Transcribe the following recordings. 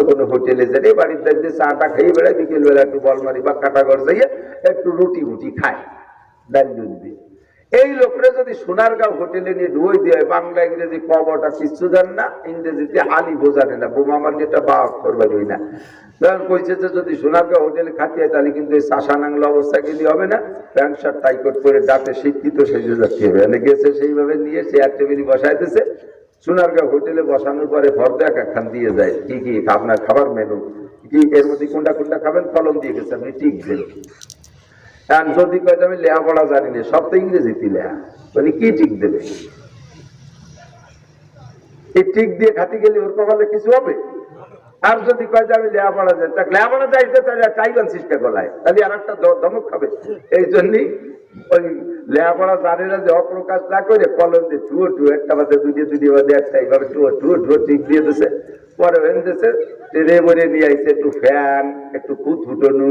কোনো হোটেলে যাই, বাড়ির দাঁড়িয়ে চাটা খেয়ে বেড়ায়, বিকেল বেলা একটু বলমারি বা কাটাগড় যাইয়ে একটু রুটি মুটি খায় ডাল দুধ দিয়ে। এই লোকরা যদি সোনারগাঁও হোটেলে নিয়ে ডুবই দিয়ে বাংলা ইংরেজি কবটা কিচ্ছু জান না, ইংরেজিতে আলি বোঝানে না, বোমা আমার যেটা বা অক্ষর বাড়ি না, তখন কইছে যে যদি সোনারগাঁও হোটেলে খাতে হয় তাহলে কিন্তু এই চাষা নাংলা অবস্থা গেলে হবে না, প্যান্ট শার্ট টাইকট করে ডাকে শিক্ষিত সেই যাচ্ছে হবে। গেছে সেইভাবে নিয়ে চেয়ার টেবিলে বসাইতেছে। সোনারগাঁও হোটেলে বসানোর পরে ফর্দা একখান দিয়ে যায়, কি কি আপনার খাবার মেনু কি, এর মধ্যে কোনটা কোনটা খাবেন কলম দিয়ে গেছে, আপনি ঠিক দেন। আর যদি কয় আমি লেহা পড়া জানি না, সব তো ইংরেজিতে লেহা, মানে কি ঠিক দেবে? এই ঠিক দিয়ে খাতে গেলে ওর কপালে কিছু হবে? আর যদি কয় যে আমি লেহা পড়া যাই, তা লেহা পড়া যাইতে তাহলে টাইগান চেষ্টা গলায়, তাহলে আর একটা ধমক খাবে। এই জন্যই ওই লেহাপড়া জানে না যে অপ্রকাশ না করে কলম দিয়ে টুয়ো টুয়ো, একটা বাদে দুটি বাদে একটা, এইভাবে টুয়ো টুয়ো টুয়ো ঠিক দিয়ে দিছে। পরে এনেছে ট্রেনে বলে নিয়ে আইছে একটু ফ্যান, একটু কুত ফুটনু,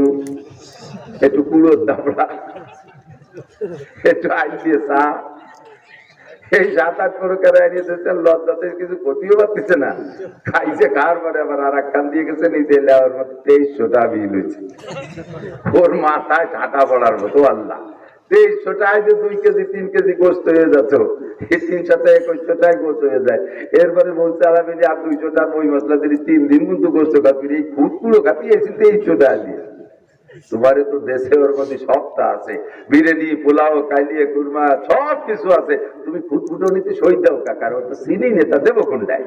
একটু কুড়োর দাবড়া, একটু আইন দিয়ে চা, এই 7-8 প্রকার আনিয়েছে। লজ্জাতে কিছু ক্ষতিও পাচ্ছে না, খাইছে, খাওয়ার পরে আবার আর এক খান দিয়ে গেছে নিচে লেওয়ার মধ্যে 2300 টাকা বিল হয়েছে। ওর মাথায় ঠাটা পড়ার মতো আল্লাহ, 2300 টাকায় যে 2 কেজি 3 কেজি গোস্ত হয়ে যাচ্ছে, এই 300 টাকা 2100 টাকায় গোস্ত হয়ে যায়। এরপরে বলছে আলাপি যে আর 200 টাকা ওই মশলা দিলি 3 দিন কিন্তু গোস্ত খাবি, এই খুদগুলো খাতি এসে 2300 টাকা দিয়ে। তোমার তো দেশে ওর মধ্যে সবটা আছে, বিরিয়ানি, পোলাও, কালিয়ে, কুরমা সব কিছু আছে, তুমি খুদকুটো নিতে সই দাও কাকার, ও তো চিনি নেতা দেবো কোনটাই।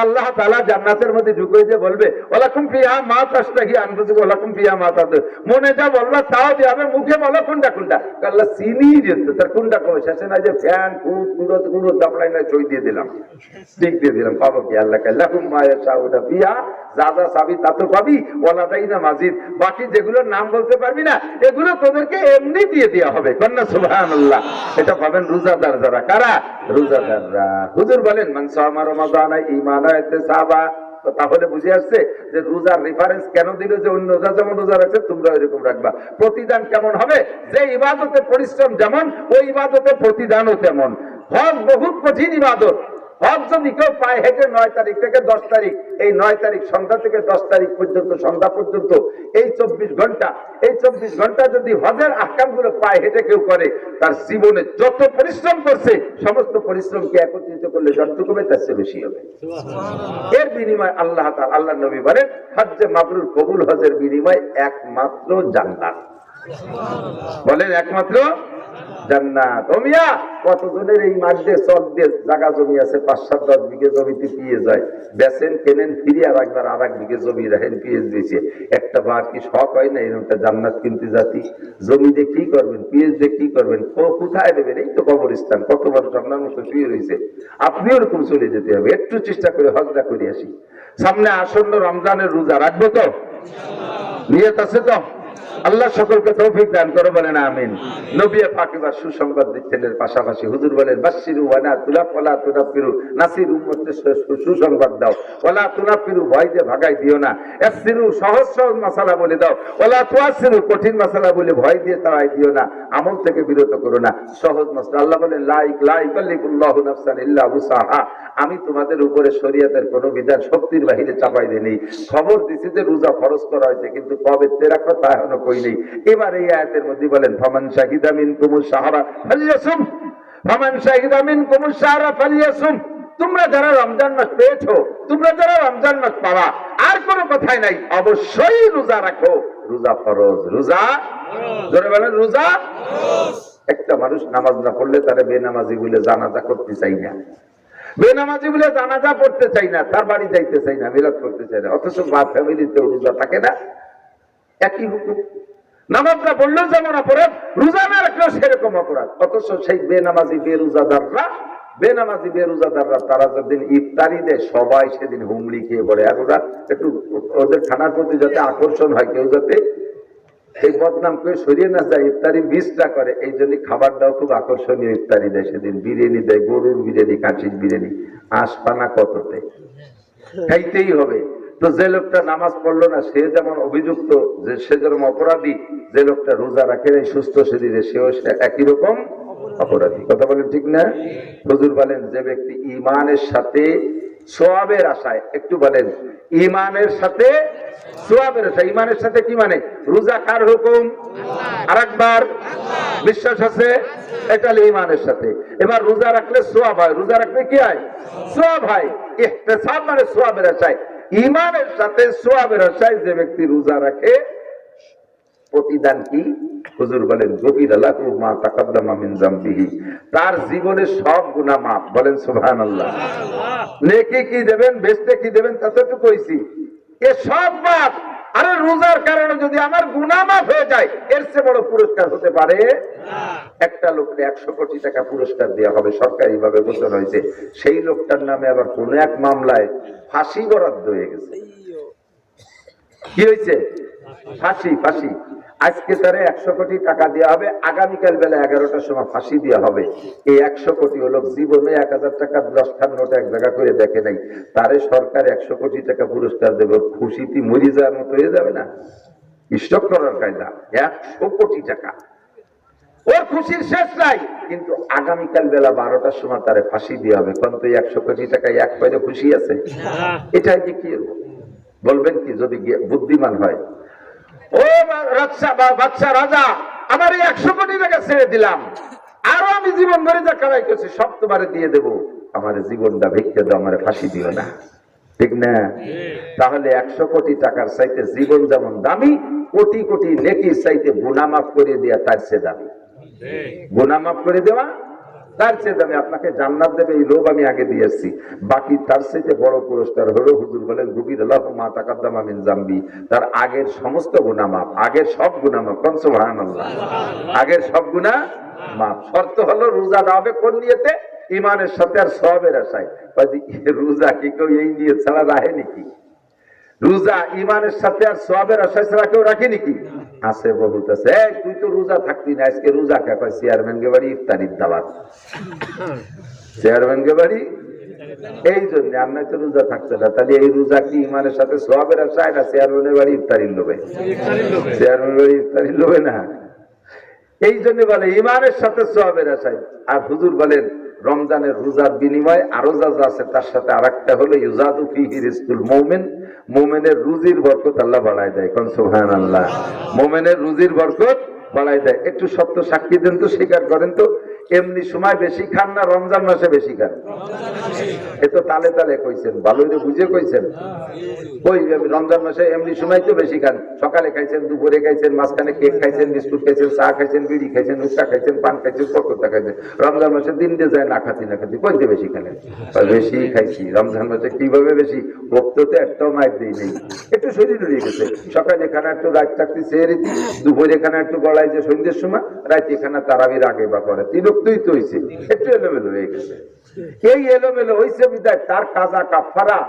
আল্লাহ তাআলা জান্নাতের মধ্যে ঢুকে যে বলবে ওয়ালাকুম ফিহা মা তাশতাহি আনফুসুকুম ওয়ালাকুম ফিহা মা তাদউন, মনে যা বলবা তাও দিবে, মুখে বলো কোনটা কোনটা, আল্লাহ চিনি দিতে তার কোনটা কবে শেষে না যে ফ্যান কুদ কুড়ো কুড়ো দাপড়াই না সই দিয়ে দিলাম, ঠিক দিয়ে দিলাম, পাবো কি আল্লাহ লাহুম মা ইয়াশাউনা ফিহা, যা যা চাবি তা তো পাবি, ওয়ালাদাইনা মাজিদ, বাকি যেগুলোর নাম বলতে পারবি না এগুলো তোদেরকে এমনি দিয়ে দেওয়া হবে। কন্যা সুবহানাল্লাহ। এটা পাবেন রোজাদার যারা, কারা? রোজাদাররা। হুজুর বলেন মান সামা রমাদানা ঈমানান ওয়া ইহতিসাবা, তাহলে বুঝে আসছে যে রোজার রেফারেন্স কেন দিল, যে অন্য রোজা যেমন রোজা রাখছে তোমরা এরকম রাখবা। প্রতিদান কেমন হবে? যে ইবাদতে পরিশ্রম যেমন ওই ইবাদতে প্রতিদানও তেমন। হজ বহুত কঠিন ইবাদত। হজ যদি কেউ পায়ে হেঁটে 9 তারিখ থেকে 10 তারিখ, এই 9 তারিখ সন্ধ্যা থেকে 10 তারিখ পর্যন্ত সন্ধ্যা পর্যন্ত এই 24 ঘন্টা, এই 24 ঘন্টা যদি হজের আহকামগুলো পায়ে হেঁটে কেউ করে, তার জীবনে যত পরিশ্রম করছে সমস্ত পরিশ্রমকে একত্রিত করলে যতটুকু হবে তার চেয়ে বেশি হবে। এর বিনিময় আল্লাহ তাআলা, আল্লাহর নবী বলেন হজ্জে মাবরুর কবুল হজের বিনিময় একমাত্র জান্নাত। বলেন একমাত্র জান্নাত। ও মিয়া, কতজনের এই মাঠে চক দিয়ে জায়গা জমি আছে, 5-7-10 বিঘে জমিতে পিয়ে যায়, বেচেন কেনেন ফিরে আর একবার আর 1 বিঘে জমি রাখেন পিএস বেঁচে, একটা বার কি শখ হয় না এরকমটা জান্নাত কিনতে জাতি? জমি দিয়ে কি করবেন, পিএস দিয়ে কি করবেন, কোথায় দেবেন? এই তো কবরস্থান, কত মানুষ আপনার মতো শুয়ে রয়েছে, আপনি ওরকম চলে যেতে হবে। একটু চেষ্টা করে হজটা করে আসি। সামনে আসন্ন রমজানের রোজা রাখবো তো, নিয়ত আছে তো? আল্লাহ সকলকে তৌফিক দান করে, বলেন আমিন। নবী পাক এবার সুসংবাদ দিচ্ছেন, এর পাশাপাশি হুজুর বলেন বাশশিরু ওয়া লা তুনাফিরু, নাসির উম্মতকে সুসংবাদ দাও, ওয়া লা তুনাফিরু, ভয় দিয়ে ভাগাই দিও না, ইয়াসসিরু, সহজ সহজ মাসালা বলে দাও, ওয়া লা তুআসসিরু, কঠিন মাসালা বলে ভয় দিয়ে তাড়াই দিও না, আমল থেকে বিরত করো না, সহজ মাসলা। আল্লাহ বলেন লা ইকাল্লিফুল্লাহু নাফসান ইল্লা উসাহা, আমি তোমাদের উপরে শরীয়তের কোনো বিধান শক্তির বাহিরে চাপাই দেই নেই। খবর দিছি যে রোজা ফরজ করা হয়েছে, কিন্তু কবে তে রাখো তা এখনো কই নেই। এবার এই আয়াতের মধ্যে বলেন ফামান শাহিদা মিনকুমুশ শাহরা ফালইয়াসুম, ফামান শাহিদা মিনকুমুশ শাহরা ফালইয়াসুম, তোমরা যারা রমজান মাস পেয়েছো, তোমরা যারা রমজান মাস পাওয়া, আর কোনো কথাই নাই, অবশ্যই রোজা রাখো। রোজা ফরজ, রোজা জোরে বলেন রোজা ফরজ। একটা মানুষ নামাজ না পড়লে তারে বেনামাজি বলে জানাজা করতে চাই না, বেনামাজি বলে জানাজা পড়তে চাই না, তার বাড়ি যাইতে চাই না, মিলাদ করতে চাই না, অথচ মা ফ্যামিলিতে রোজা থাকে না, একই হুকুম। নামাজ না পড়লেও যেমন অপরাধ, রোজা না রাখলেও সেরকম অপরাধ। অথচ সেই বেনামাজি বেরোজাদাররা তারা যেদিন ইফতারি দেয় সবাই সেদিন হুমড়ি খেয়ে পড়ে। আর ওরা একটু ওদের খানার প্রতি যাতে আকর্ষণ হয়, কেউ যাতে এই বদনাম করে সরিয়ে না যায়, ইফতারি মিসটা করে, এই জন্য খাবারটাও খুব আকর্ষণীয় ইফতারি দেয় সেদিন। বিরিয়ানি দেয়, গরুর বিরিয়ানি, কাঠির বিরিয়ানি, আশপানা কততে খাইতেই হবে। তো যে লোকটা নামাজ পড়লো না সে যেমন অভিযুক্ত, যে সে যেরকম অপরাধী, যে লোকটা রোজা রাখে এই সুস্থ শরীরে সেও একই রকম অপরাধী। কথা বলেন ঠিক না? হুজুর বলেন যে ব্যক্তি ঈমানের সাথে সওয়াবের আশায়। একটু বলেন, ইমানের সাথে সওয়াবের আশায়। ইমানের সাথে কি মানে? রোজা কার হুকুম? আরেকবার বিশ্বাস আছে, এটা হলো ইমানের সাথে। এবার রোজা রাখলে সওয়াব হয়, রোজা রাখলে কি হয়? সওয়াব হয়। ইহতিসাব মানে সওয়াবের আশায়। ইমানের সাথে সওয়াবের আশায় যে ব্যক্তি রোজা রাখে, প্রতিদান কি? হুজুর বলেন, গফিরা লাহু মা তাকাদ্দামা মিন যামবিহি, তার জীবনের সব গুনাহ মাফ। বলেন সুবহানাল্লাহ। নেকি কি দেবেন, বেহেশতে কি দেবেন, তা তো একটু কইছি। এ সব মাফ। আরে রোজার কারণে যদি আমার গুনাহ মাফ হয়ে যায়, এর চেয়ে বড় পুরস্কার হতে পারে না। একটা লোককে 100 কোটি টাকা পুরস্কার দেওয়া হবে, সরকারি ভাবে ঘোষণা হয়েছে। সেই লোকটার নামে আবার কোন এক মামলায় ফাঁসি বরাদ্দ হয়ে গেছে। কি হয়েছে? ফাঁসি। ফাঁসি। আজকে তারে 100 কোটি টাকা দেওয়া হবে, আগামীকাল বেলা 11টার সময় ফাঁসি দেওয়া হবে। এই 100 কোটি লোক জীবনে 1000 টাকার 10 খান নোট এক জায়গা করে দেখে নাই, তারে সরকার 100 কোটি টাকা পুরস্কার দেবে। খুশিতে মরি যাওয়ার মতো হয়ে যাবে না? স্টক করার কায়দা। 100 কোটি টাকা, ওর খুশির শেষ নাই। কিন্তু আগামীকাল বেলা 12টার সময় তারে ফাঁসি দেওয়া হবে। কোন তো 100 কোটি টাকা এক পাইলে খুশি আছে? এটাই যে কি বলবেন কি যদি বুদ্ধিমান হয়? ও বাচ্চা রাজা, আমার এই 100 কোটি টাকা ছেড়ে দিলাম, আরো আমি জীবন ধরে যা কামাই করছি সব তোমারে দিয়ে দেবো, আমার জীবনটা ভিক্ষে দাও, আমার ফাঁসি দিও না। ঠিক না? তাহলে 100 কোটি টাকার চাইতে জীবন যেমন দামি, কোটি কোটি নেকির চাইতে গুনাহ মাফ করে দেওয়া তার চেয়ে দামি। গুনাহ মাফ করে দেওয়া তার চেয়ে দামি। আপনাকে জান্নাত দেবে এই লোভ আমি আগে দিয়েছি, বাকি তার চাইতে বড় পুরস্কার হলো, হুজুর বলেন, গফিরা লাহু মা তাকাদ্দামা মিন যামবি, তার আগের সমস্ত গুনাহ মাফ। আগের সব গুনাহ মাফ। কোন সুবহানাল্লাহ। আগের সব গুনাহ মাফ। শর্ত হলো রোজা হবে কোন নিয়তে? ইমানের সাথে আর সওয়াবের আশায়। রোজা কি কেউ এই নিয়ত ছাড়া রাখে নাকি? রোজা ইমানের সাথে আর সওয়াবের আশায় ছাড়া কেউ রাখে নাকি? আছে, বহুত আছে। তুই তো রোজা থাকতি না, আজকে রোজা কে? কয় চেয়ারম্যান কে বাড়ি ইফতারির দাওয়াত। চেয়ারম্যান কে বাড়ি, এই জন্য আমরা তো রোজা থাকছে না। তাহলে এই রোজা কি ইমানের সাথে সওয়াবের আশায় না চেয়ারম্যানের বাড়ি ইফতারির লোভে? চেয়ারম্যানের বাড়ি ইফতারির লোভে না। এই জন্য বলে ইমানের সাথে সওয়াবের আশায়। আর হুজুর বলেন, রমজানের রোজার বিনিময় আরো যা আছে তার সাথে আরেকটা হলো ইউজাদু ফিহি রিজকুল মুমিন, মুমিনের রুজির বরকত আল্লাহ বাড়ায় দেয়। কোন সুবহানাল্লাহ। মুমিনের রুজির বরকত বাড়ায় দেয়। একটু সত্য সাক্ষী দেন তো, স্বীকার করেন তো, এমনি সময় বেশি খান না রমজান মাসে বেশি খান? এ তো তালে তালে কইছেন, ভালোই বুঝে কইছেন। ওই রমজান মাসে এমনি সময় তো বেশি খান। সকালে খাইছেন, দুপুরে খাইছেন, মাঝখানে কেক খাইছেন, বিস্কুট খাইছেন, চা খাইছেন, বিড়ি খাইছেন, উচ্চা খাইছেন, পান খাইছেন, কতটা খাইছেন। রমজান মাসে দিন দিয়ে যায় না খাতি না খাতি, কইতে বেশি খালেন? বেশি খাইছি। রমজান মাসে কিভাবে বেশি? বক্ততে একটাও মাইর দিই নেই, একটু শরীর উড়িয়ে গেছে। সকালে খানা একটু, রাত চাকরি চেয়ে রীতি, দুপুরে খানা একটু গলায় যে সন্ধ্যের সময়, রাত এখানে তারাবির আগে বা পরে, তিনক্তই তো হয়েছে, একটু এলোমেলো হয়ে গেছে। এই এলোমেলো হয়েছে বিদায় তার কাজা কাফারা,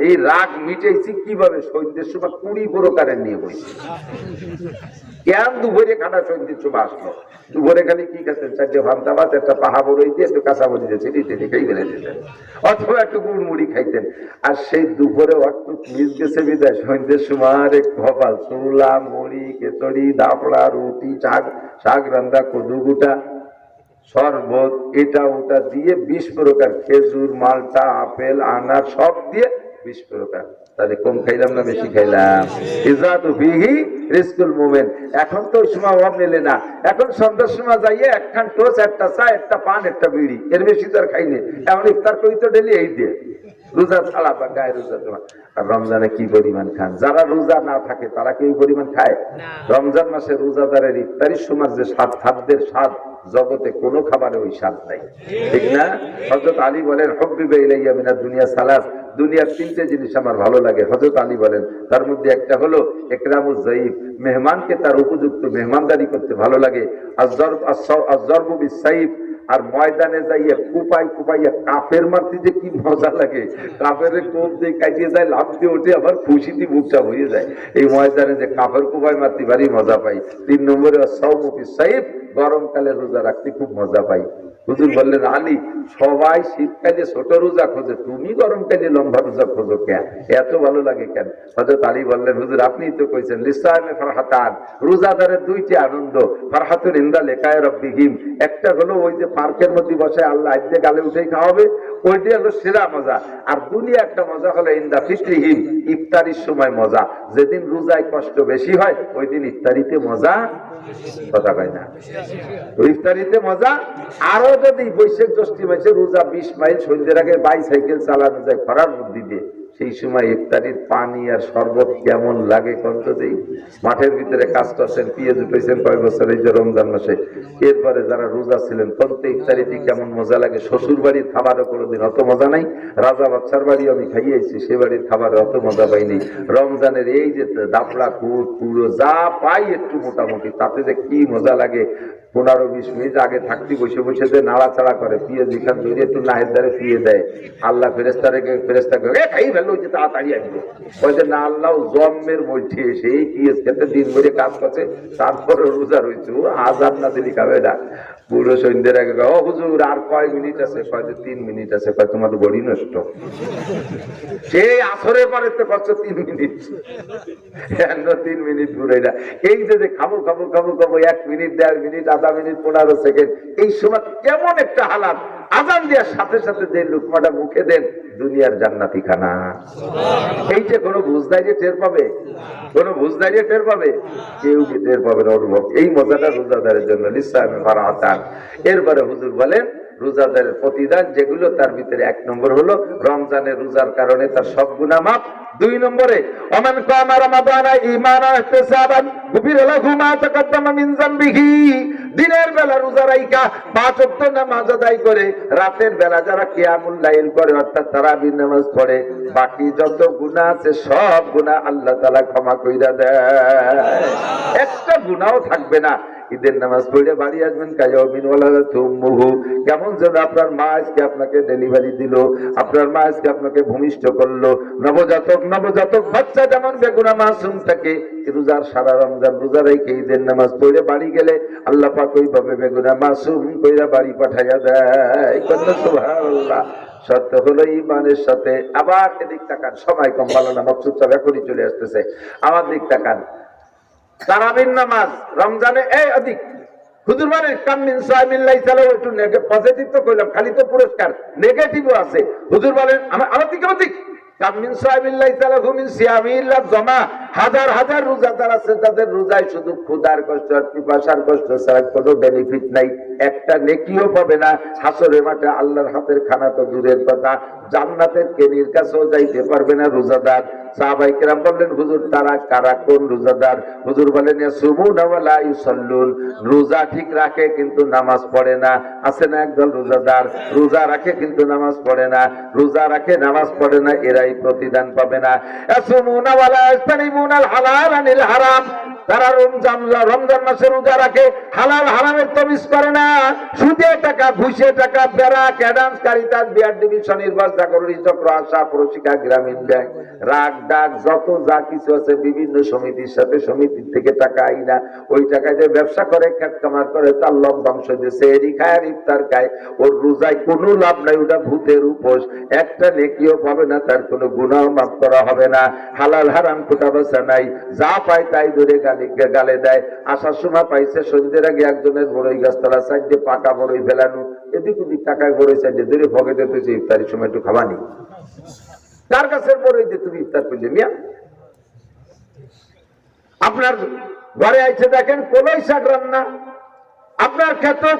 এই রাগ মিটেছি কিভাবে? সন্ধ্যের সময় 20 প্রকারের নিয়ে বসে। কেন দুপুরে খানা সন্ধ্যের সময় আসলো? দুপুরে খালি কি খাচ্ছেন? 4টে ভান্তা ভাত, একটা পাহা বড়ই দিয়ে, একটু কাঁচা বড়ি দিয়েছে, খেয়ে ফেলে দিতেন, অথবা একটু গুড় মুড়ি খাইতেন। আর সেই দুপুরে একটু মিস গেছে বিদায় সন্ধ্যের সময় কপাল, চুলা, মুড়ি, কেচড়ি, দাপড়া, রুটি, শাক রান্দা, কদু গুটা, শরবত, এটা ওটা দিয়ে 20 প্রকার, খেজুর, মালটা, আপেল, আনার সব দিয়ে 20 প্রকার। তাহলে কম খাইলাম না বেশি খাইলাম? ইজাদু ফিহি রিজকুল মুমিন। এখন তো ওই সময় অভাব মেলে না। এখন সন্ধ্যার সময় যাইয়ে একখান টোস্ট, একটা চা, একটা পান, একটা বিড়ি, এর বেশি তো আর খাইনি। এখন ইফতার করি তো ডেলি এই দিয়ে, রোজা ছাড়া বা গায়ে রোজা তোমার। আর রমজানে কি পরিমাণ খান? যারা রোজা না থাকে তারা কি পরিমাণ খায়? রমজান মাসে রোজাদারের ইফতারির সময় যে স্বাদ, খাদ্যের স্বাদ, জগতে কোনো খাবারে ওই স্বাদ নাই। ঠিক না? হযরত আলী বলেন, হুব্বিবা ইলাইয়া মিনাদ দুনিয়া সালাস, দুনিয়ার 3টে জিনিস আমার ভালো লাগে। হযরত আলী বলেন, তার মধ্যে একটা হলো ইকরামুজ যায়িফ, মেহমানকে তার উপযুক্ত মেহমানদারি করতে ভালো লাগে। আয-যরবু বিস-সাইফ, আর ময়দানে যাইয়া কুপাই কুপাইয়া কাফের মারতে যে কি মজা লাগে। কাফের কোপ দিয়ে কাটিয়ে যায়, লাফ দিয়ে ওঠে, আবার খুশিতে বুকটা হয়ে যায়। এই ময়দানে যে কাফের কুপাই মারতে ভারী মজা পাই। 3 নম্বরে আস-সাওমু ফিস-সাইফ, গরমকালে রোজা রাখতে খুব মজা পাই। হুজুর বললেন, আলী সবাই শীতকালে ছোট রোজা খোঁজে, তুমি গরমকালে লম্বা রোজা খোঁজো কেন, এত ভালো লাগে কেন? হযরত আলী বললেন, হুজুর আপনি তো কইছেন লিসাইমে ফারহাতান, রোজাদারের দুইটি আনন্দ, ফারহাতুন ইনদা লিকায়ে রাব্বিহিম, একটা হলো ওই যে পার্কের মধ্যে বসে আল্লাহ আজকে গালে উঠেই খাওয়াবে, ওইটা হলো সেরা মজা। আর দুনিয়া একটা মজা হলো ইনদা ফিতরিহিম, ইফতারির সময় মজা। যেদিন রোজায় কষ্ট বেশি হয় ওই দিন ইফতারিতে মজা, কথা কয় না, ইফতারিতে মজা। আরো যদি বৈশাখ জ্যৈষ্ঠ মাসে রোজা 20 মাইল সন্ধ্যের আগে বাইসাইকেল চালানো যায় খরার মধ্যে দিয়ে, সেই সময় ইফতারির পানি আর শরবত কেমন লাগে কত দেই। মাঠের ভিতরে কাজ করছেন, পিএজ উঠেছেন কয়েক বছর এই যে রমজান মাসে, এরপরে যারা রোজা ছিলেন কত ইফতারিতে কেমন মজা লাগে। শ্বশুর বাড়ির খাবারও কোনোদিন অত মজা নাই, রাজা বাচ্চার বাড়ি আমি খাইয়েছি, সে বাড়ির খাবারে অত মজা পাইনি। রমজানের এই যে দাপড়া কুট পুরো যা পাই একটু মোটামুটি, তাতে যে কি মজা লাগে। 15-20 মিনিট আগে থাকতে বসে বসে যে নাড়াচাড়া করে, পিএজ এখান ধরে একটু নাহের দ্বারে শুয়ে দেয়, আল্লাহ ফেরেস্তা করে খাই ফেলো যে তাড়াতাড়ি আসবে, ওই যে না আল্লাহ জন্মের মধ্যে এসে এই পিএজ খেতে দিন ভরে কাজ করছে, তারপরে রোজা রয়েছে, ও আজান না দিলি খাবে না। পুরো সন্ধ্যের আগে ও হুজুর আর কয় মিনিট আছে, কয় 3 মিনিট আছে, কয় তোমার বডি নষ্ট, সেই আসরের পরে তো কষ্ট 3 মিনিট, 3 মিনিট পুরো না। এই যে খাবো খাবো খাবো খাবো 1 মিনিট 1.5 মিনিট আধা মিনিট 15 সেকেন্ড, এই সময় কেমন একটা হালাত, আজান দেওয়ার সাথে সাথে যে লুকমাটা মুখে দেন দুনিয়ার জান্নাতি খানা, এইটা কোনো বুঝদাই যে টের পাবে, কোনো বুঝদাই যে টের পাবে, কেউ কি টের পাবে না অনুভব। এই মজাটা রোজাদারের জন্য লিসাইমে ফারহাতান। এরপরে হুজুর বলেন রোজাদারের প্রতিদান যেগুলো, তার ভিতরে 1 নম্বর হলো রমজানের রোজার কারণে তার সব গুনাহ মাফ। 2 নম্বরে ওমান কামা রমাদানা ঈমানান ওয়া ইহতিসাবান গুফিরা লাহু মা তাকাদ্দামা মিন যামবিহি, দিনের বেলা রোজা রাইখা 5 ওয়াক্ত নামাজ আদায় করে রাতের বেলা যারা কিয়ামুল লাইল করে অর্থাৎ তারাবি নামাজ পড়ে, বাকি যত গুনাহ আছে সব গুনাহ আল্লাহ তাআলা ক্ষমা কইরা দেয়, একটা গুনাহও থাকবে না। ঈদের নামাজ পড়ে বাড়ি আসবেন, কায়ামিন ওয়ালাদাতুমুহু, কেমন যেন আপনার মা আজকে আপনাকে ডেলিভারি দিল, আপনার মা আজকে আপনাকে ভূমিষ্ঠ করলো, নবজাতক বাচ্চা যেমন বেগুনাহ মাসুম থাকে, রোজার সারা রমজান রোজা রেখে ঈদের নামাজ পড়ে বাড়ি গেলে আল্লাহ পাক ওইভাবে বেগুনাহ মাসুম কইরা বাড়ি পাঠাইয়া দেয়। সুবহানাল্লাহ। সত্য হলো ঈমানের সাথে। আবার এদিক তাকান, সময় কম, ভালো না, মকসুদ সব এখনই চলে আসতেছে, আমার দিক তাকান। তারাবির নামাজ রমজানে এই অধিক, হুজুর মানে কামিন সাইমিন লাইসা লাহু, একটু পজিটিভ তো কইলাম, খালি তো পুরস্কার, নেগেটিভও আছে। হুজুর বলেন আমার দিকে কামিন সাইমিন লাইসা লাহু মিন সিয়ামি ইল্লা জামা, হাজার হাজার রোজাদার আছে যাদের রোজায় শুধু ক্ষুধার কষ্ট আর পিপাসার কষ্ট ছাড়া কোনো বেনিফিট নাই, একটা নেকিও পাবে না। হাসরের মাঠে আল্লাহর হাতের খানা তো দূরের কথা, জান্নাতের কেনির কাছেও যাইতে পারবে না রোজাদার। সাহাবায়ে কেরাম বললেন, হুজুর তারা কারা, কোন রোজাদার? হুজুর বলেন ইয়াসুমুনা ওয়া লা ইউসাল্লুন, রোজা ঠিক রাখে কিন্তু নামাজ পড়ে না। আছে না একদল রোজাদার, রোজা রাখে কিন্তু নামাজ পড়ে না, রোজা রাখে নামাজ পড়ে না, এরাই প্রতিদান পাবে না। ইয়াসুমুনা ওয়া লা ইয়াস্তানিবুনাল হালাল আনিল হারাম, তারা রমজান মাসে রোজা রাখে, হালাল হারামের তমিজ করে না, সুদে টাকা ঘুষে টাকা, বেড়া ক্যাডান্স কারিতাস বিআর ডিভিশন নির্বাচ চাকরি চক্র আশা প্রশিকা গ্রামীণ ব্যাংক রাগ ডাক যত যা কিছু আছে বিভিন্ন সমিতির সাথে, সমিতির থেকে টাকা আইনা ওই টাকায় যে ব্যবসা করে, খেত কামার করে, তার লম ধ্বংস দিয়েছে, এরি খায় আর ইফতার খায়, ওর রোজায় কোনো লাভ নাই, ওটা ভূতের উপোস, একটা নেকিও পাবে না, তার কোনো গুনাহ মাফ করা হবে না। হালাল হারাম কোটা বসা নাই, যা পায় তাই ধরে গালে দেয়। আসার সময় পাইছে সন্ধ্যের আগে একজনের বড়ই গাছতলা সাইডে পাকা বড়ই ফেলানো, এদিক ওদিক টাকায় বড়ই সাইডে ধরে পকেটে তুই ইফতারির সময় একটু খাবানি, কার গাছের বড়ই দিয়ে তুমি ইফতার করলে মিয়া? আপনার ঘরে আইছে দেখেন কলই শাক রান্না, আপনার ক্ষেত্রে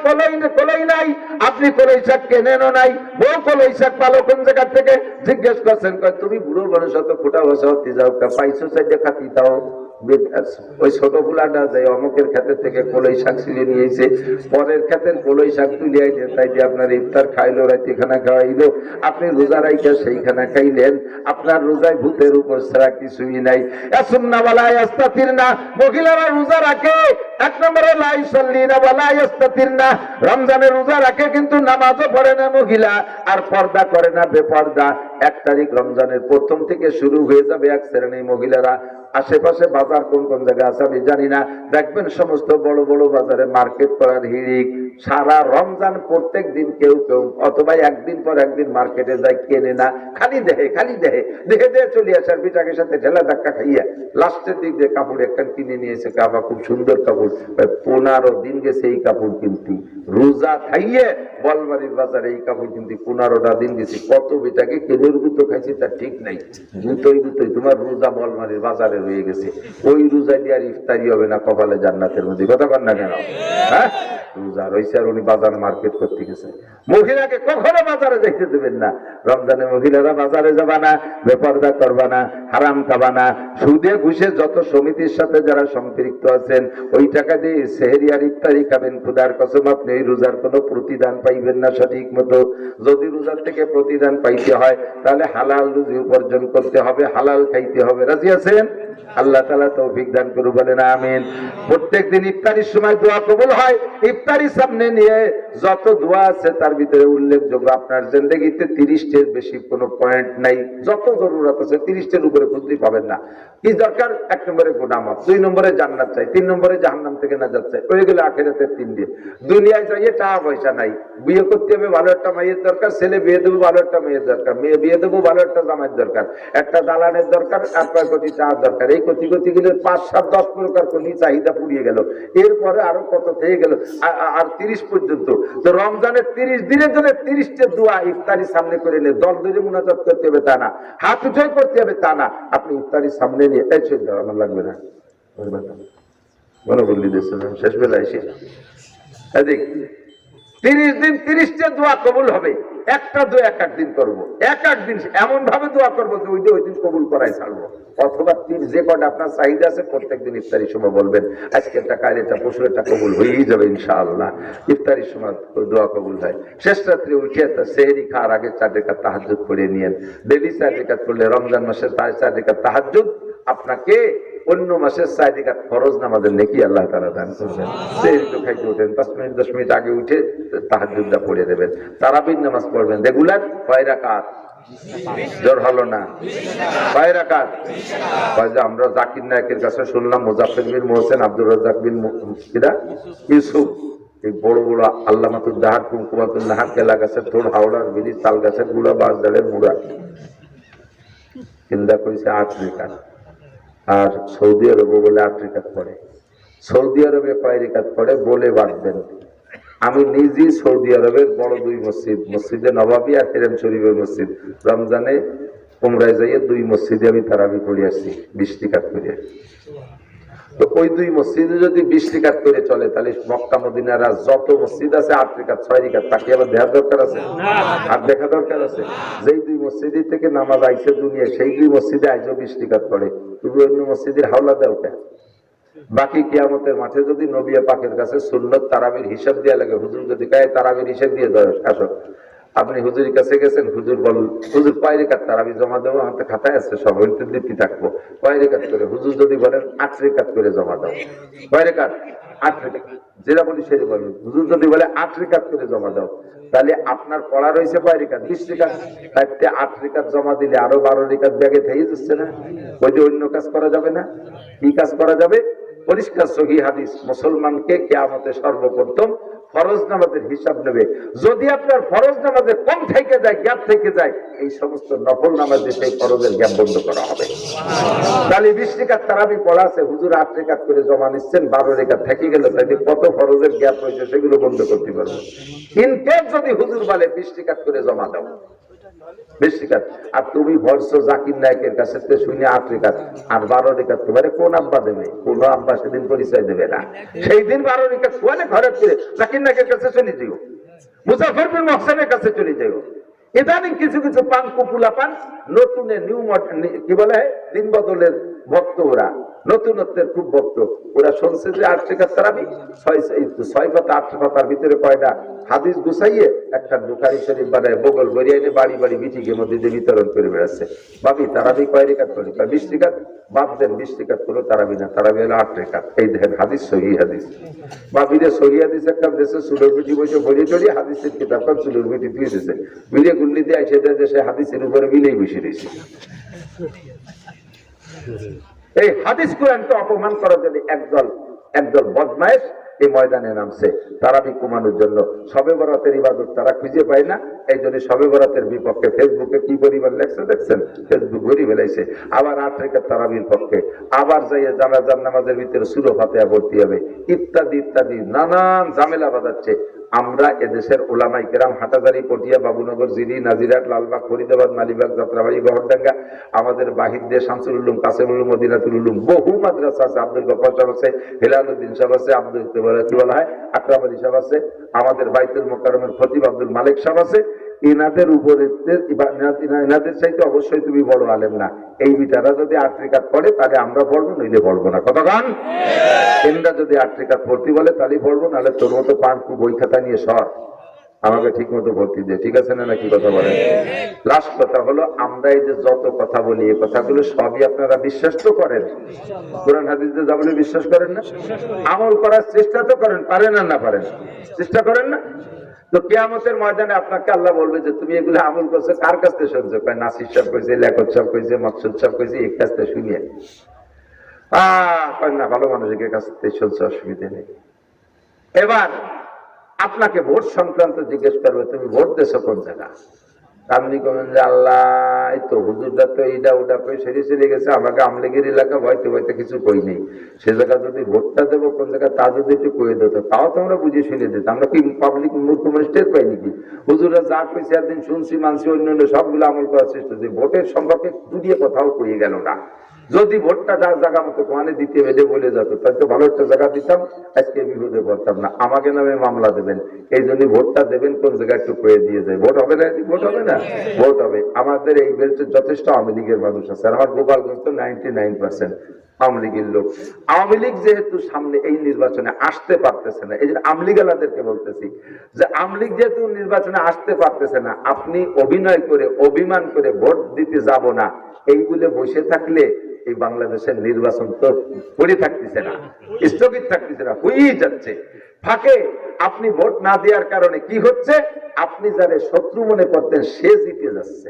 কলই নাই, আপনি কলই শাক কেনেনও নাই, বউ কলই শাক পালো কোন জায়গা থেকে, জিজ্ঞেস করছেন, তুমি বুড়ো মানুষ অত ফোটা বসা হতে যাও, পাইছো সাইডে খাতি তাও, ওই ছোট ফুলাটা যায় অমুকের ক্ষেতের থেকে কলই শাক ছিঁড়ে নিয়েছে, পরের ক্ষেতের কলই শাক তুলে আইছে, তাই যে আপনার ইফতার খাইলো, রাতে খানা খাওয়াইলো, আপনি রোজা রাইখা সেইখানা খাইলেন, আপনার রোজায় ভূতের উপর ছাড়া কিছুই নাই। ইয়াসুন্না ওয়ালা ইয়াস্তাতিরনা, মহিলারা রোজা রাখে, 1 নম্বরে লা ইউসাল্লিনা ওয়ালা ইয়াস্তাতিরনা, রমজানের রোজা রাখে কিন্তু নামাজও পড়ে না মহিলা, আর পর্দা করে না, বেপর্দা। 1 তারিখ রমজানের প্রথম থেকে শুরু হয়ে যাবে এক শ্রেণীর মহিলারা, আশেপাশে বাজার কোন কোন জায়গায় আছে আমি জানি না, দেখবেন সমস্ত বড় বড় বাজারে মার্কেট করার হিড়িক, সারা রমজান প্রত্যেক দিন কেউ কেউ অথবা একদিন পর একদিন মার্কেটে যায়, কেনে না, খালি দেহে চলে আসার পিঠাকের সাথে ঢেলা ধাক্কা খাইয়া লাস্টের দিক দিয়ে কাপড় একটা কিনে নিয়েছে, কাবা খুব সুন্দর কাপড়, 15 দিন গেছে এই কাপড় কিনতে, রোজা খাইয়ে বলবাড়ির বাজারে এই কাপড় কিনতে 15টা দিন গেছি, কত পিঠাকে কেনের গুতো খাইছি তার ঠিক নাই, গুতোই তোমার রোজা বলবাড়ির বাজারে রয়ে গেছে, ওই রোজা দিয়ে আর ইফতারি হবে না কপালে জান্নাতের মধ্যে, কথা কর না কেন? হ্যাঁ, রোজা রয়েছে আর উনি বাজার মার্কেট করতে গেছে। মহিলাকে কখনো বাজারে যাইতে দেবেন না, রমজানে মহিলারা বাজারে যাবা না, বেপরদা করবা না, হারাম খাবা না, সুদে ঘুষে যত সমিতির সাথে যারা সম্পৃক্ত আছেন ওই টাকা দিয়ে সেহরি আর ইফতারি খাবেন, খুদার কসম আপনি এই রোজার কোনো প্রতিদান পাইবেন না সঠিক মতো। যদি রোজার থেকে প্রতিদান পাইতে হয় তাহলে হালাল রুজি উপার্জন করতে হবে, হালাল খাইতে হবে। রাজি আছেন? আল্লাহ তাআলা তৌফিক দান করুন, বলেন আমিন। প্রত্যেকদিন ইফতারির সময় দোয়া কবুল হয়। ইফতারি সামনে নিয়ে যত দোয়া আছে তার ভিতরে উল্লেখযোগ্য, আপনার জিন্দেগিতে 30টির বেশি কোনো পয়েন্ট নাই, যত জরুরত আছে 30টির উপরে খুঁজতেই পাবেন না। কি দরকার? 1 নম্বরে গুনাহ মাফ, 2 নম্বরে জান্নাত চাই, 3 নম্বরে জাহান্নাম থেকে নাজাত চাই, হয়ে গেল আখিরাতের 3 দিন। দুনিয়ায় যাইয়ে টাকা পয়সা নাই, বিয়ে করতে হবে ভালো একটা মাইয়ের দরকার, ছেলে বিয়ে দেবো ভালো একটা মেয়ের দরকার, মেয়ে বিয়ে দেবো ভালো একটা জামাইয়ের দরকার, একটা দালানের দরকার, আর কয় কোটি টাকার দরকার, এই কোটি গেলে 5, 7, 10 প্রকার কোটি চাহিদা পুড়িয়ে গেল, এরপরে আরো কত থেকে গেল, আর 30 পর্যন্ত। তো রমজানের 30 দিনের জন্য 30টা দোয়া ইফতারি সামনে করে নিয়ে দল ধরে মুনাজাত করতে হবে তা না, হাত উঠে করতে হবে তা না, আপনি ইফতারি সামনে নিয়ে এই চলতে আমার লাগবে না মনে বললি শেষ বেলা এসে দেখ 30 দিন 30টা দোয়া কবুল হবে। একটা দোয়া 1 দিন করবো, 1 দিন এমন ভাবে দোয়া করবো যে ওই দিন কবুল করাই ছাড়বো, অথবা যে কটা আপনার চাহিদা আছে প্রত্যেকদিন ইফতারির সময় বলবেন আজকে একটা কাল এটা পশু এটা কবুল হয়েই যাবে ইনশাআল্লাহ। ইফতারির সময় দোয়া কবুল হয়। শেষ রাত্রে উঠে সেহরি খাওয়ার আগে 4 রাকাত তাহাজ্জুদ পড়ে নিয়েন। ডেইলি 4 রাকাত করলে রমজান মাসে 4 রাকাত তাহাজ্জুদ আপনাকে অন্য মাসের 4 রাকাত ফরজ নামাজের নেকি আল্লাহ তাআলা দান করবেন। সেহরি তো খাইতে ওঠেন 5 মিনিট 10 মিনিট আগে উঠে তাহাজ্জুদটা পড়ে দেবেন। তারাবির নামাজ পড়বেন রেগুলার, কয় রাকাত? জোর হলো না, কয় রাকাত? আমরা জাকির নায়কের কাছে শুনলাম মুজাফফর বিন মোহসেন, আব্দুর রাজ্জাক বিন ইউসুফ, এই বড় বড় আল্লামাতুল দাহার কুমকুমাতুল নাহার কেলা গাছের থোড়, হাওড়ার ব্রিজ, তাল গাছের গুড়া, বাঁশডালের মুড়া, চিন্তা করেছে 8 রাকাত। আর সৌদি আরবে বলে 8 রাকাত পড়ে। সৌদি আরবে কয় রাকাত পড়ে বলে বাঁধবেন। আমি নিজেই সৌদি আরবের বড় 2 মসজিদ, মসজিদে নবাবী আর হেরেম শরীফের মসজিদ, রমজানে উমরায় যাইয়ে 2 মসজিদে আমি তারাবি পড়ে আসছি 20 রাকাত করে। তো ওই 2 মসজিদে যদি 20 রাকাত করে চলে তাহলে মক্কা মদিনার যত মসজিদ আছে 8 রাকাত 6 রাকাত, তাকে আবার দেখার দরকার আছে, আর দেখা দরকার আছে। যেই 2 মসজিদ থেকে নামাজ আইছে দুনিয়া, সেই 2 মসজিদে আইজো 20 রাকাত পড়ে, তুমি অন্য মসজিদের হাওলা দাও কেন? বাকি কিয়ামতের মাঠে যদি নবী পাকের কাছে সুন্নত তারাবির হিসাব দেওয়া লাগে, হুজুর যদি কয় তারাবির হিসাব দিয়ে দাও, আসো আপনি হুজুরের কাছে গেছেন, হুজুর বল হুজুর কয় রাকাত তারাবি জমা দেবো, আমার খাতায় আছে সব, হইতে দিতে থাকবো, কয় রাকাত করে? হুজুর যদি বলেন 8 রাকাত করে জমা দাও, কয় রাকাত? 8 রাকাত, যেটা বলি সেটা বলুন। হুজুর যদি বলে 8 রাকাত করে জমা দাও, তাহলে আপনার পড়া রয়েছে কয় রাকাত? 20 রাকাত। তাইতে 8 রাকাত জমা দিলে আরো 12 রাকাত ব্যাগে থেকে যাচ্ছে না? ওই যে অন্য কাজ করা যাবে না? কি কাজ করা যাবে? পরিষ্কার সহিহ হাদিস, মুসলমানকে কিয়ামতে সর্বপ্রথম ফরজ নামাজের হিসাব নেবে। যদি আপনার ফরজ নামাজে কম থেকে যায়, গ্যাপ থেকে যায়, এই সমস্ত নফল নামাজে সেই ফরজের গ্যাপ বন্ধ করা হবে। তাহলে 20 রাকাত তারাবি পড়া আছে, হুজুর 8 রাকাত করে জমা নিচ্ছেন, 12 রাকাত থেকে গেল, তাইলে কত ফরজের গ্যাপ হয়েছে সেগুলো বন্ধ করতে পারবো। কিন্তু যদি হুজুর বলে 20 রাকাত করে জমা দাও, 20 রাকাত, আর তুমি ভরছো জাকির নায়কের কাছে শুনে 8 রাকাত আর 12 রাকাত, তোমার কোন আব্বা দেবে? কোন আব্বা সেদিন পরিচয় দেবে না। সেই দিন 12 রাকাত শুনে ঘরে ফিরে জাকির নায়কের কাছে চলে যাও, মুজাফফর বিন মোহসেনের কাছে চলে যাও। ইদানিং কিছু কিছু পান কুপুলা পান নতুনের নিউ মডেল, কি বলে দিন বদলের ভক্ত, ওরা নতুনত্বের খুব ভক্ত। ওরা শুনছে যে 8 রাকাত তারাবি, 6 পাতা 8 পাতার ভিতরে কয়টা হাদিস গুছাইয়ে একটা বুখারী শরীফ বানায় বগল ভরিয়ে এনে বাড়ি বাড়ি বিটিকে মধ্যে দিয়ে বিতরণ করে বেড়াচ্ছে। ভাবি তারাবি কয় রাকাত করে? 20 রাকাত। বাদ দেন, 20 রাকাত কোনো তারাবি না, তারাবি হলো 8 রাকাত। এই দেখেন হাদিস, সহিহ হাদিস। ভাবিরে সহিহ হাদিস একটা দেশে চুলোর পিঠি বসে ভরিয়ে চড়িয়ে হাদিসের কিতাব কাল চুলোর পিঠি দিয়ে দিয়েছে, মিলে গুল্লি দিয়ে এসে দেয় যে সে হাদিসের উপরে মিলেই বসে রয়েছে। এই হাদিস কোরআনকে অপমান করার জন্য একদল বদমাইশ এই ময়দানে নামছে তারাবি কমানোর জন্য। শবে বরাতের ইবাদত তারা খুঁজে পায় না, এই জন্য শবে বরাতের বিপক্ষে ফেসবুকে কি পরিমাণ লেখছে দেখছেন, ফেসবুক ভরি ফেলাইছে। আবার 8 রাকাত তারাবির পক্ষে, আবার যাইয়ে জানাজার নামাজের ভিতরে সূরা ফাতিহা পড়তে হবে, ইত্যাদি ইত্যাদি নানান ঝামেলা বাজাচ্ছে। আমরা এদেশের ওলামায়ে কেরাম হাটাজারি, পটিয়া, বাবুনগর, জিরি, নাজিরহাট, লালবাগ, ফরিদাবাদ, মালিবাগ, যাত্রাবাড়ি, গহরডাঙ্গা, আমাদের বাহির দিয়ে শামসুল উলুম, কাসেমুল উলুম, মদিনাতুল উলুম, বহু মাদ্রাসা আছে। আব্দুল গফফার সাহেব আছে, হেলালউদ্দিন সাহেব আছে, আব্দুল কি বলা হয় আকরাম আলী সাহেব আছে, আমাদের বাইতুল মোকাররমের খতিব আব্দুল মালিক সাহেব আছে। এনাদের উপরে এনাদের চাইতে অবশ্যই তুমি বড় আলেম না। এই বিটারা যদি 8 রাকাত পড়ে তাহলে আমরা পড়বো, নইলে পড়বো না। কতক্ষণ এনরা যদি 8 রাকাত পড়তে বলে তাহলে পড়বো, নাহলে তোর মতো পানকু বই খাতা নিয়ে সর, আমাকে ঠিক মতো ভর্তি দে। ঠিক আছে না, কি কথা বলেন? লাস্ট কথা হলো, আমরা এই যে যত কথা বলি এই কথাগুলো সবই আপনারা বিশ্বাস তো করেন? কোরআন হাদিসে যা বলে বিশ্বাস করেন না? আমল করার চেষ্টা তো করেন, পারেন আর না পারেন? চেষ্টা করেন না? তো কিয়ামতের ময়দানে আপনাকে আল্লাহ বলবে যে তুমি এগুলো আমল করছো, কার কাছ থেকে শুনছো? কয় নাসির সাহেব কইছে, লেখক সাহেব কইছে, মকসুদ সাহেব কইছে, এই কাছ থেকে শুনিয়ে। না, ভালো মানুষের কাছ থেকে শুনছো, অসুবিধা নেই। এবার আপনাকে ভোট সংক্রান্ত জিজ্ঞেস করবে, তুমি ভোট দেছো কোন জায়গা? আপনি কবেন যে আল্লাহ, এই তো হুজুরটা তো এইটা ওটা কই সেরে গেছে, আমাকে আমলিগির এলাকা ভয়তে ভয়তে কিছু কই নেই, সে জায়গা যদি ভোটটা দেবো কোন জায়গায় তা যদি একটু কয়ে দিত, তাও তো আমরা বুঝিয়ে শুনে দিতাম। আমরা কি পাবলিক মূর্খ মানুষ টের পাই নাকি? হুজুররা যা কইছে একদিন শুনছি, মানছি, অন্যান্য সবগুলো আমল করার চেষ্টা করছি, ভোটের সম্পর্কে দুনিয়া কথাও কয়ে গেল না। যদি ভোটটা যার জায়গা মতো কোয়ানে দিতে বেঁধে বলে যেত, তাই তো ভালো একটা জায়গা দিতাম, আজকে বিপদে পড়তাম না। আমাকে নামে মামলা দেবেন, এই জন্য ভোটটা দেবেন কোন জায়গায় একটু কয়ে দিয়ে যায়। ভোট হবে না? ভোট হবে না, ভোট হবে। আমাদের এই বেলচে যথেষ্ট আওয়ামী লীগের মানুষ আছে, আর আমার গোপালগঞ্জ তো 99% আওয়ামী লীগের লোক। আওয়ামী লীগ যেহেতু সামনে এই নির্বাচনে আসতে পারতেছে না, এই জন্য আওয়ামী লীগালাদেরকে বলতেছি যে আওয়ামী লীগ যেহেতু নির্বাচনে আসতে পারতেছে না, আপনি অভিনয় করে অভিমান করে ভোট দিতে যাব না এইগুলো বসে থাকলে এই বাংলাদেশের নির্বাচন তো পড়ে থাকতেছে না, স্থগিত থাকতেছে না, হয়েই যাচ্ছে। ফাঁকে আপনি ভোট না দেওয়ার কারণে কি হচ্ছে, আপনি যারা শত্রু মনে করতেন সে জিতে যাচ্ছে,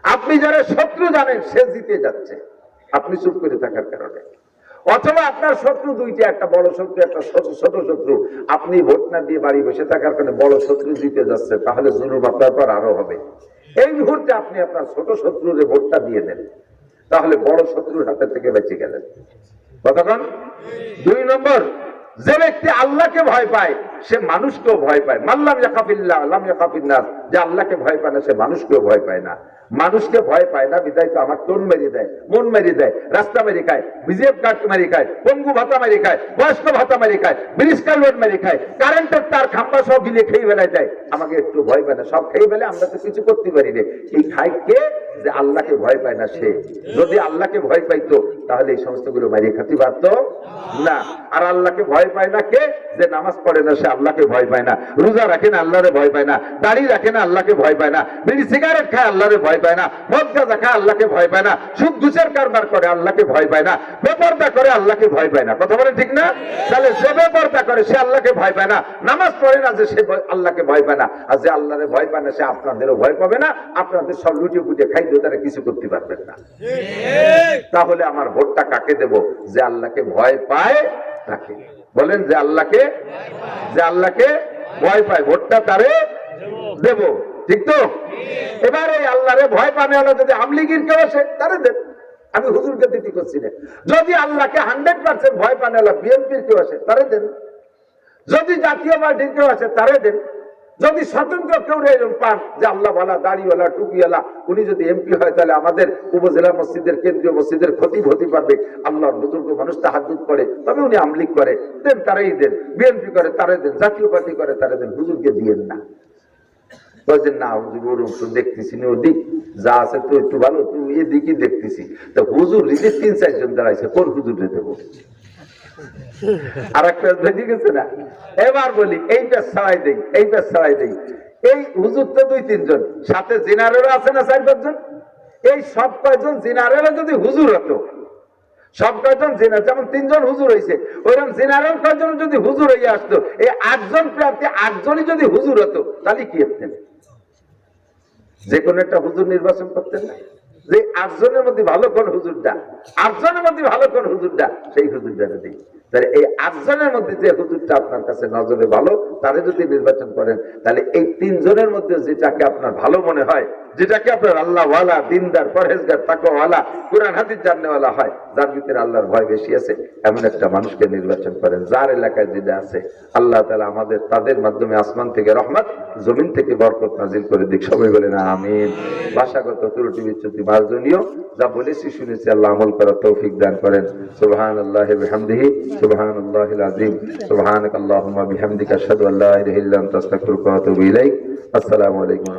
আপনি যারা শত্রু জানেন সে জিতে যাচ্ছে, আপনি চুপ করে থাকার কারণে। অথবা আপনার শত্রু দুইটা, একটা বড় শত্রু, একটা ছোট শত্রু, আপনি ভোট না দিয়ে বাড়ি বসে থাকার কারণে বড় শত্রু জিতে যাচ্ছে, তাহলে জুলুম আপনার পর আরো হবে। এই মুহূর্তে আপনি আপনার ছোট শত্রুর ভোটটা দিয়ে দেন, তাহলে বড় শত্রুর হাতে থেকে বেঁচে গেলেন। কতক্ষণ? 2 নম্বর, যে ব্যক্তি আল্লাহকে ভয় পায় সে মানুষকেও ভয় পায়। মাল্লাম ইয়াখাফিল্লাহ লাম ইয়াখাফিন নাস, যে আল্লাহকে ভয় পায় না সে মানুষকেও ভয় পায় না। মানুষকে ভয় পায় না বিদায় তো আমার টোন মেরে দেয়, মন মেরে দেয়, রাস্তা মেরে খায়, বিজেপ কার্ড মেরে খায়, পঙ্গু ভাতা মেরে খায়, বয়স্ক ভাতা মেরে খায়, ব্রিজ কালভার্ট মেরে খায়, কারেন্টের তার খাম্বা সব গিলে খেয়ে বেলায় যায়। আমাকে একটু ভয় পায় না, সব খেয়ে ফেলে, আমরা তো কিছু করতে পারি না। এই খায় কে? যে আল্লাহকে ভয় পায় না সে। যদি আল্লাহকে ভয় পাইতো তাহলে এই সমস্ত গুলো মারিয়ে খাতে পারতো না। আর আল্লাহকে ভয় পায় না কে? যে নামাজ পড়ে না সে আল্লাহকে ভয় পায় না, রোজা রাখে না আল্লাহরে ভয় পায় না, দাড়ি রাখে না আল্লাহকে ভয় পায় না, বিড়ি সিগারেট খায় আল্লাহরে ভয় পায় না, মদ গাঁজা খায় আল্লাহকে ভয় পায় না, সুদ ঘুষের কারবার করে আল্লাহকে ভয় পায় না, বেপরদা করে আল্লাহকে ভয় পায় না। কথা বলেন ঠিক না? তাহলে যে বেপরদা করে সে আল্লাহকে ভয় পায় না, নামাজ পড়ে না যে সে আল্লাহকে ভয় পায় না, আর যে আল্লাহরে ভয় পায় না সে আপনাদেরও ভয় পাবে না, আপনাদের সব লুটিয়ে পুটিয়ে খাইতে তারা কিছু করতে পারবেন না। তাহলে আমার ভোটটা কাকে দেব? যে আল্লাহকে ভয় পায় তাকে। বলেন, যে আল্লাহকে ভয় পায় ভোটটা তারে দেব। ঠিক তো? এবার এই আল্লাহরে ভয় পানে হলো যদি আমলিগির কেউ আসে তারে দেন, আমি হুজুরকে দিতে করছি না। যদি আল্লাহকে 100% ভয় পানে হলো বিএনপির কেউ আসে তারে দেন, যদি জাতীয় পার্টির কেউ আসে তারে দেন, যদি স্বতন্ত্র কেউ এরকম পান যে আল্লাহ ওয়ালা, দাড়িওয়ালা, টুপিওয়ালা, উনি যদি এমপি হয় তাহলে আমাদের উপজেলা মসজিদের, কেন্দ্রীয় মসজিদের ক্ষতি হতে পারবে, আল্লাহর বুজুর্গ মানুষ তাহাজ্জুদ করে, তবে উনি আমলিগ করে দেন, তারাই দেন। বিএনপি করে তারে দেন, জাতীয় পার্টি করে তারে দেন, হুজুরকে দিয়েন না। বলছেন না হুজুর ওরকম তো দেখতেছি না, ওদিক যা আছে তো একটু ভালো, তুমি এদিকই দেখতেছি। তো হুজুর নিজে 3-4 জন দাঁড়াইছে, কোন হুজুরে দেবো? আর একটা বেঁচে গেছে না। এবার বলি এই পেশ ছাড়াই দেই, এই পেশ ছাড়াই দেই। এই হুজুর তো 2-3 জন, সাথে জিনারেরও আছে না 4-5 জন। এই সব কয়জন জিনারেরও যদি হুজুর হতো, সব কয়জন জিনার, যেমন 3 জন হুজুর হয়েছে, ওইরকম জিনারের কয়জন যদি হুজুর হয়ে আসতো, এই 8 জন প্রার্থী 8 জনই যদি হুজুর হতো তাহলে কি হতেন? যে কোনো একটা হুজুর নির্বাচন করতেন না। যে 8 জনের মধ্যে ভালো কোন হুজুরটা, 8 জনের মধ্যে ভালো কোন হুজুরটা, সেই হুজুরটা দিই। তাহলে এই 8 জনের মধ্যে যে হুজুরটা আপনার কাছে নজরে ভালো, তারে যদি নির্বাচন করেন, তাহলে এই 3 জনের মধ্যে যেটাকে আপনার ভালো মনে হয়, যেটাকে আপনার আল্লাহ ওয়ালা, দিনদার, পরহেজগার, তাকওয়ালা, কুরআন হাদিস জাননেওয়ালা হয়, যার ভিতরে আল্লাহর ভয় বেশি আছে, এমন একটা মানুষকে নির্বাচন করেন, যার এলাকায় যেটা আছে। আল্লাহ তাআলা আমাদের তাদের মাধ্যমে আসমান থেকে রহমত, জমিন থেকে বরকত নাজিল করে দিক। সবাই বলেন আমিন। ভাষাগত ত্রুটি বিচ্যুতি মার্জনীয়, যা বলেছি শুনেছি আল্লাহ আমল করার তৌফিক দান করেন। সুবহানাল্লাহি বিহামদিহি, সুবহানাল্লাহিল আযীম, সুবহানাকাল্লাহুম্মা বিহামদিকা আশহাদু আল্লা ইলাহা ইল্লা আনতা আস্তাগফিরুকা ওয়া আতুবু ইলাইক। আসসালামু আলাইকুম।